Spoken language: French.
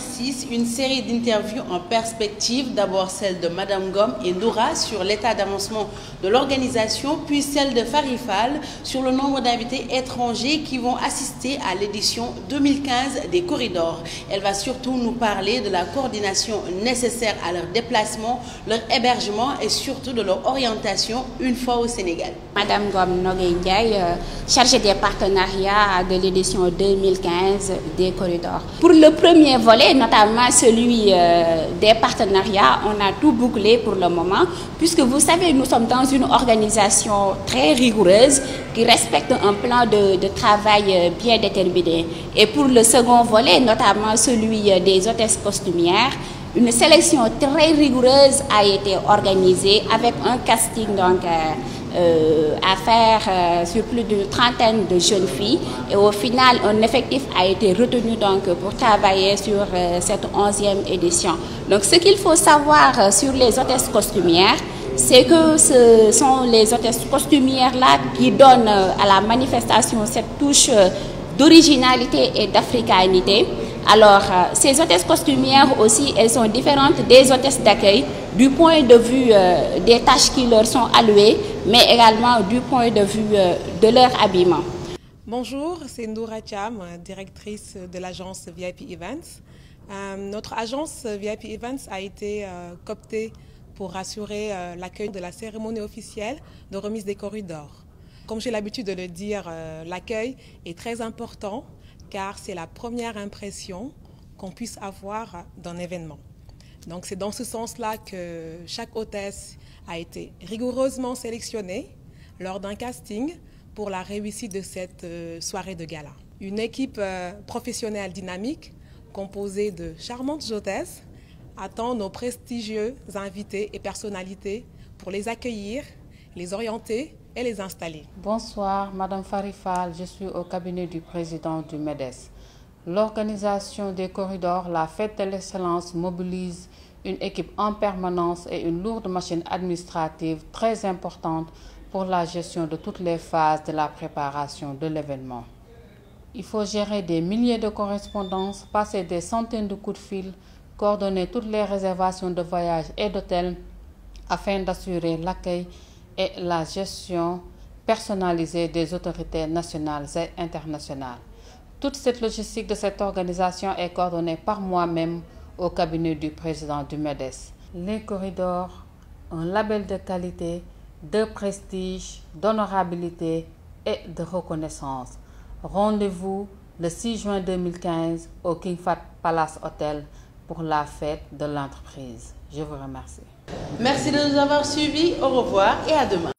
6, une série d'interviews en perspective, d'abord celle de Madame Gom et Noura sur l'état d'avancement de l'organisation, puis celle de Farifal sur le nombre d'invités étrangers qui vont assister à l'édition 2015 des Corridors. Elle va surtout nous parler de la coordination nécessaire à leur déplacement, leur hébergement et surtout de leur orientation une fois au Sénégal. Madame Gom Nogay Ndiaye, chargée des partenariats de l'édition 2015 des Corridors. Pour le premier volet, notamment celui des partenariats, on a tout bouclé pour le moment, puisque vous savez, nous sommes dans une organisation très rigoureuse qui respecte un plan de travail bien déterminé. Et pour le second volet, notamment celui des hôtesses costumières, une sélection très rigoureuse a été organisée avec un casting à faire sur plus d'une trentaine de jeunes filles, et au final un effectif a été retenu pour travailler sur cette 11e édition. Donc ce qu'il faut savoir sur les hôtesses costumières, c'est que ce sont les hôtesses costumières là qui donnent à la manifestation cette touche d'originalité et d'africanité. Alors, ces hôtesses costumières aussi, elles sont différentes des hôtesses d'accueil du point de vue des tâches qui leur sont allouées, mais également du point de vue de leur habillement. Bonjour, c'est Noura Cham, directrice de l'agence VIP Events. Notre agence VIP Events a été cooptée pour assurer l'accueil de la cérémonie officielle de remise des Corridors. Comme j'ai l'habitude de le dire, l'accueil est très important, car c'est la première impression qu'on puisse avoir d'un événement. Donc c'est dans ce sens-là que chaque hôtesse a été rigoureusement sélectionnée lors d'un casting pour la réussite de cette soirée de gala. Une équipe professionnelle dynamique composée de charmantes hôtesses attend nos prestigieux invités et personnalités pour les accueillir, les orienter et les installer. Bonsoir, Madame Farifal, je suis au cabinet du président du MEDES. L'organisation des Corridors, la fête de l'excellence, mobilise une équipe en permanence et une lourde machine administrative très importante pour la gestion de toutes les phases de la préparation de l'événement. Il faut gérer des milliers de correspondances, passer des centaines de coups de fil, coordonner toutes les réservations de voyages et d'hôtels afin d'assurer l'accueil et la gestion personnalisée des autorités nationales et internationales. Toute cette logistique de cette organisation est coordonnée par moi-même au cabinet du président du MEDES. Les Corridors, un label de qualité, de prestige, d'honorabilité et de reconnaissance. Rendez-vous le 6 juin 2015 au King Fahd Palace Hotel pour la fête de l'entreprise. Je vous remercie. Merci de nous avoir suivis. Au revoir et à demain.